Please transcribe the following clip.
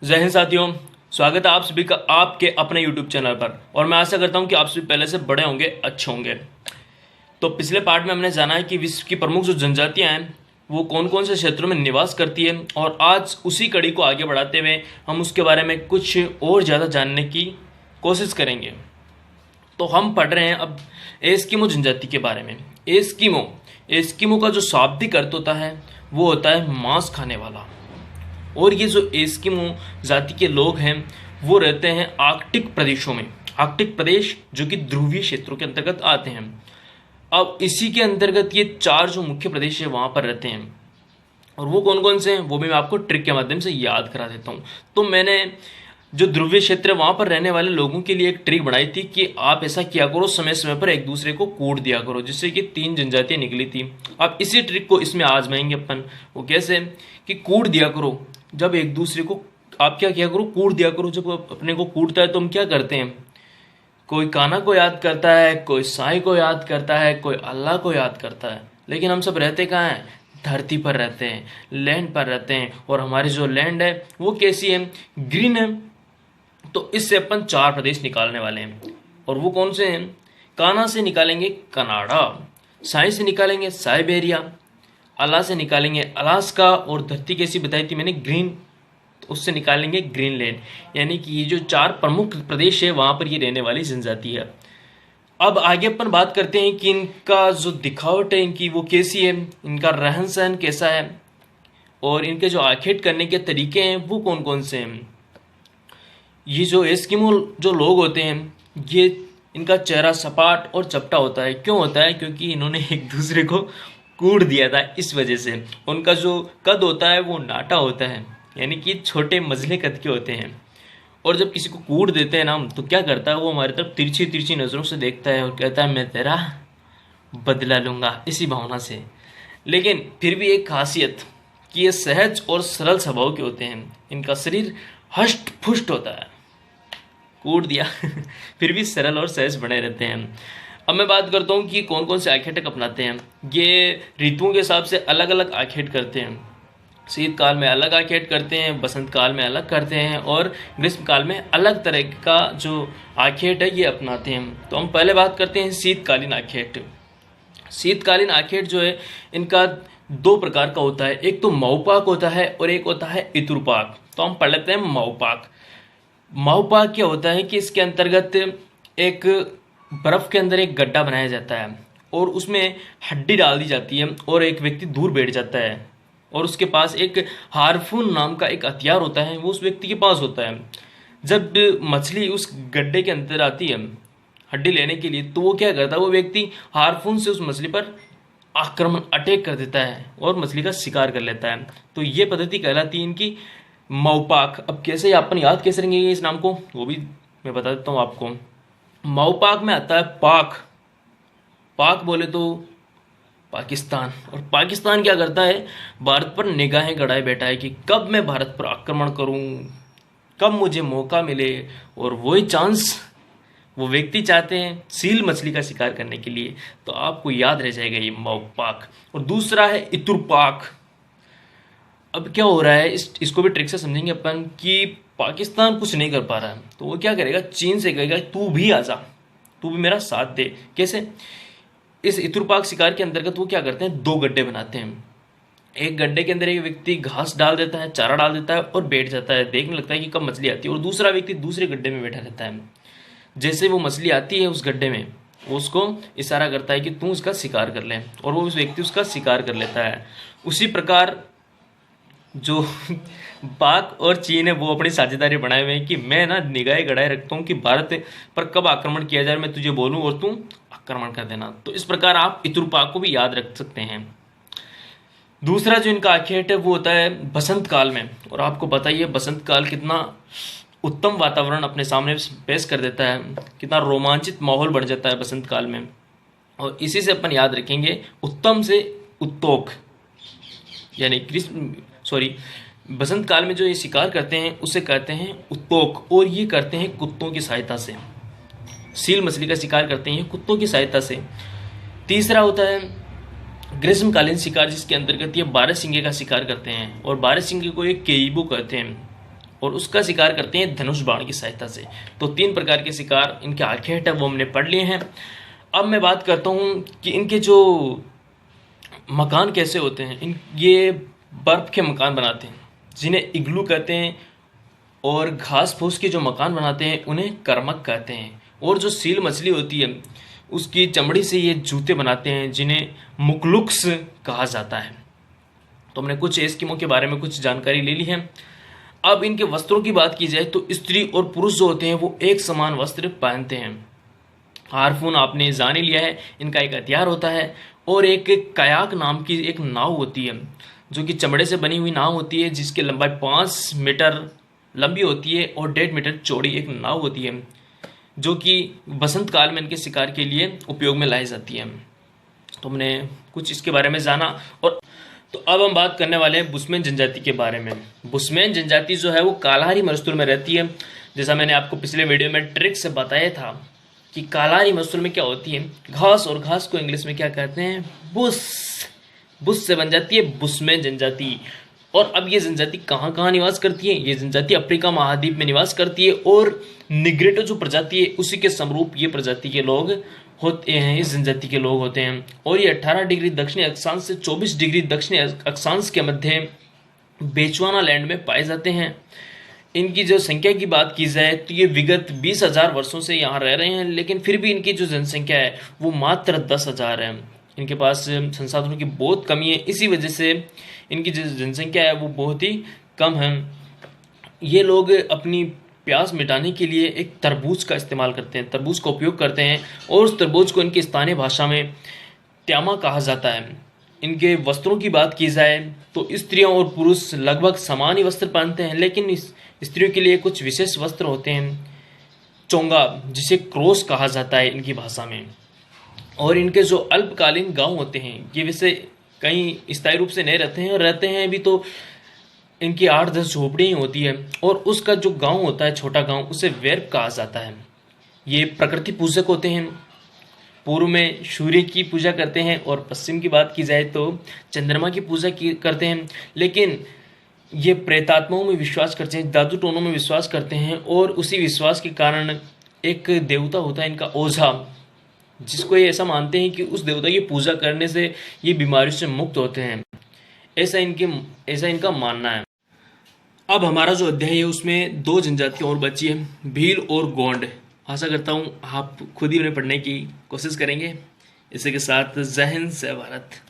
जय हिंद साथियों, स्वागत है आप सभी का आपके अपने YouTube चैनल पर। और मैं आशा करता हूं कि आप सभी पहले से बड़े होंगे, अच्छे होंगे। तो पिछले पार्ट में हमने जाना है कि विश्व की प्रमुख जो जनजातियां हैं वो कौन कौन से क्षेत्रों में निवास करती है, और आज उसी कड़ी को आगे बढ़ाते हुए हम उसके बारे में कुछ और ज़्यादा जानने की कोशिश करेंगे। तो हम पढ़ रहे हैं अब एस्किमो जनजाति के बारे में। एस्किमो का जो शाब्दिक अर्थ होता है वो होता है मांस खाने वाला। और ये जो एस्किमो जाति के लोग हैं वो रहते हैं आर्कटिक प्रदेशों में। आर्कटिक प्रदेश जो कि ध्रुवीय क्षेत्रों के अंतर्गत आते हैं। अब इसी के अंतर्गत ये 4 जो मुख्य प्रदेश है वहाँ पर रहते हैं। और वो कौन कौन से हैं वो भी मैं आपको ट्रिक के माध्यम से याद करा देता हूँ। तो मैंने जो ध्रुवीय क्षेत्र है वहाँ पर रहने वाले लोगों के लिए एक ट्रिक बनाई थी कि आप ऐसा किया करो, समय समय पर एक दूसरे को कूट दिया करो, जिससे कि 3 जनजातियाँ निकली थी। अब इसी ट्रिक को इसमें आजमाएंगे अपन। वो कैसे कि कूट दिया करो। जब एक दूसरे को आप क्या किया करो, कूट दिया करो। जब अपने को कूटता है तो हम क्या करते हैं, कोई कान्हा को याद करता है, कोई साईं को याद करता है, कोई अल्लाह को याद करता है। लेकिन हम सब रहते कहाँ हैं, धरती पर रहते हैं, लैंड पर रहते हैं। और हमारी जो लैंड है वो कैसी है, ग्रीन है। तो इससे अपन 4 प्रदेश निकालने वाले हैं। और वो कौन से हैं, कान्हा से निकालेंगे कनाडा, साई से निकालेंगे साइबेरिया, अल्लाह से निकालेंगे अलास्का, और धरती कैसी बताई थी मैंने, ग्रीन, तो उससे निकालेंगे ग्रीनलैंड। यानी कि ये जो 4 प्रमुख प्रदेश है वहाँ पर ये रहने वाली जनजाति है। अब आगे अपन बात करते हैं कि इनका जो दिखावट है इनकी वो कैसी है, इनका रहन सहन कैसा है, और इनके जो आखेट करने के तरीके हैं वो कौन कौन से हैं। ये जो एस्किमो जो लोग होते हैं ये इनका चेहरा सपाट और चपटा होता है। क्यों होता है, क्योंकि इन्होंने एक दूसरे को कूट दिया था, इस वजह से। उनका जो कद होता है वो नाटा होता है, यानी कि छोटे मझले कद के होते हैं। और जब किसी को कूट देते हैं ना हम, तो क्या करता है वो हमारी तरफ तिरछी तिरछी नज़रों से देखता है और कहता है मैं तेरा बदला लूँगा, इसी भावना से। लेकिन फिर भी एक खासियत कि ये सहज और सरल स्वभाव के होते हैं। इनका शरीर हष्ट पुष्ट होता है, कूट दिया फिर भी सरल और सहज बने रहते हैं। अब मैं बात करता हूँ कि कौन कौन से आखेट अपनाते हैं। ये ऋतुओं के हिसाब से अलग अलग आखेट करते हैं। शीतकाल में अलग आखेट करते हैं, बसंत काल में अलग करते हैं, और ग्रीष्म काल में अलग तरह का जो आखेट है ये अपनाते हैं। तो हम पहले बात करते हैं शीतकालीन आखेट। शीतकालीन आखेट जो है इनका 2 प्रकार का होता है। एक तो मऊपाक होता है और एक होता है इतुरपाक। तो हम पढ़ लेते हैं मऊपाक। मऊपाक क्या होता है कि इसके अंतर्गत एक बर्फ के अंदर एक गड्ढा बनाया जाता है और उसमें हड्डी डाल दी जाती है, और एक व्यक्ति दूर बैठ जाता है और उसके पास एक हार्पून नाम का एक हथियार होता है, वो उस व्यक्ति के पास होता है। जब मछली उस गड्ढे के अंदर आती है हड्डी लेने के लिए, तो वो क्या करता है, वो व्यक्ति हार्पून से उस मछली पर आक्रमण अटैक कर देता है और मछली का शिकार कर लेता है। तो ये पद्धति कहलाती है इनकी मऊपाक। अब कैसे अपन याद कैसे रहेंगे इस नाम को वो भी मैं बता देता हूँ आपको। मऊपाक में आता है पाक। पाक बोले तो पाकिस्तान। और पाकिस्तान क्या करता है, भारत पर निगाहें गड़ाए बैठा है कि कब मैं भारत पर आक्रमण करूं, कब मुझे मौका मिले। और वही चांस वो व्यक्ति चाहते हैं सील मछली का शिकार करने के लिए। तो आपको याद रह जाएगा ये मऊपाक। और दूसरा है इतुरपाक। अब क्या हो रहा है, इसको भी ट्रिक से समझेंगे अपन कि पाकिस्तान कुछ नहीं कर पा रहा है, तो वो क्या करेगा, चीन से कहेगा तू भी आजा, तू भी मेरा साथ दे। कैसे, इस इतुरपाक शिकार के अंतर्गत वो क्या करते हैं, 2 गड्ढे बनाते हैं। एक गड्ढे के अंदर एक व्यक्ति घास डाल देता है, चारा डाल देता है और बैठ जाता है, देखने लगता है कि कब मछली आती है। और दूसरा व्यक्ति दूसरे गड्ढे में बैठा रहता है। जैसे वो मछली आती है उस गड्ढे में, वो उसको इशारा करता है कि तू उसका शिकार कर ले, और वो उस व्यक्ति उसका शिकार कर लेता है। उसी प्रकार जो पाक और चीन है वो अपनी साझेदारी बनाए हुए हैं कि मैं ना निगाहें गड़ाए रखता हूँ कि भारत पर कब आक्रमण किया जाए, मैं तुझे बोलूँ और तू आक्रमण कर देना। तो इस प्रकार आप इतुरपाक को भी याद रख सकते हैं। दूसरा जो इनका आखेट है वो होता है बसंत काल में। और आपको बताइए बसंत काल कितना उत्तम वातावरण अपने सामने पेश कर देता है, कितना रोमांचित माहौल बढ़ जाता है बसंत काल में। और इसी से अपन याद रखेंगे उत्तम से उत्तोक, यानी बसंत काल में जो ये शिकार करते हैं उसे कहते हैं उत्तोक, और ये करते हैं कुत्तों की सहायता से। सील मछली का शिकार करते हैं कुत्तों की सहायता से। तीसरा होता है ग्रीष्मकालीन शिकार, जिसके अंतर्गत ये 12 सिंगे का शिकार करते हैं, और 12 सिंगे को एक केइबो कहते हैं। और उसका शिकार करते हैं धनुष बाण की सहायता से। तो 3 प्रकार के शिकार इनके आर्कियाट है वो हमने पढ़ लिए हैं। अब मैं बात करता हूँ कि इनके जो मकान कैसे होते हैं। ये बर्फ़ के मकान बनाते हैं जिन्हें इग्लू कहते हैं, और घास फूस के जो मकान बनाते हैं उन्हें कर्मक कहते हैं। और जो सील मछली होती है उसकी चमड़ी से ये जूते बनाते हैं जिन्हें मुकलुक्स कहा जाता है। तो हमने कुछ एस्किमो के बारे में कुछ जानकारी ले ली है। अब इनके वस्त्रों की बात की जाए तो स्त्री और पुरुष जो होते हैं वो एक समान वस्त्र पहनते हैं। हारपून आपने जान ही लिया है, इनका एक हथियार होता है। और एक कयाक नाम की एक नाव होती है जो कि चमड़े से बनी हुई नाव होती है, जिसकी लंबाई 5 मीटर लंबी होती है और 1.5 मीटर चौड़ी एक नाव होती है, जो कि बसंत काल में इनके शिकार के लिए उपयोग में लाई जाती है। तो हमने कुछ इसके बारे में जाना। और तो अब हम बात करने वाले हैं बुशमैन जनजाति के बारे में। बुशमैन जनजाति जो है वो कालाहारी मरुस्थल में रहती है। जैसा मैंने आपको पिछले वीडियो में ट्रिक से बताया था कि कालाहारी मरुस्थल में क्या होती है घास, और घास को इंग्लिश में क्या कहते हैं, बुश। बुश से बन जाती है बुशमैन जनजाति। और अब ये जनजाति कहाँ कहाँ निवास करती है? ये जनजाति अफ्रीका महाद्वीप में निवास करती है, और निग्रेटो जो प्रजाति है उसी के समरूप ये प्रजाति के लोग होते हैं, इस जनजाति के लोग होते हैं। और ये 18 डिग्री दक्षिणी अक्षांश से 24 डिग्री दक्षिणी अक्षांश के मध्य बेचुआना लैंड में पाए जाते हैं। इनकी जो संख्या की बात की जाए तो ये विगत 20,000 वर्षों से यहाँ रह रहे हैं, लेकिन फिर भी इनकी जो जनसंख्या है वो मात्र 10,000 है। इनके पास संसाधनों की बहुत कमी है, इसी वजह से इनकी जो जनसंख्या है वो बहुत ही कम है। ये लोग अपनी प्यास मिटाने के लिए एक तरबूज का इस्तेमाल करते हैं, तरबूज का उपयोग करते हैं, और उस तरबूज को इनकी स्थानीय भाषा में त्यामा कहा जाता है। इनके वस्त्रों की बात की जाए तो स्त्रियों और पुरुष लगभग समान ही वस्त्र पहनते हैं, लेकिन इस स्त्रियों के लिए कुछ विशेष वस्त्र होते हैं, चोंगा जिसे क्रोस कहा जाता है इनकी भाषा में। और इनके जो अल्पकालीन गांव होते हैं ये वैसे कहीं स्थायी रूप से नहीं रहते हैं, और रहते हैं भी तो इनकी 8-10 झोपड़ी ही होती है, और उसका जो गांव होता है छोटा गांव उसे वेर्ब कहा जाता है। ये प्रकृति पूजक होते हैं, पूर्व में सूर्य की पूजा करते हैं, और पश्चिम की बात की जाए तो चंद्रमा की पूजा करते हैं। लेकिन ये प्रेतात्माओं में विश्वास करते हैं, जादू टोनों में विश्वास करते हैं, और उसी विश्वास के कारण एक देवता होता है इनका ओझा, जिसको ये ऐसा मानते हैं कि उस देवता की पूजा करने से ये बीमारियों से मुक्त होते हैं। ऐसा इनका मानना है। अब हमारा जो अध्याय है उसमें 2 जनजातियाँ और बची है, भील और गोंड। आशा करता हूँ आप खुद ही उन्हें पढ़ने की कोशिश करेंगे। इसी के साथ जय हिंद, जय भारत।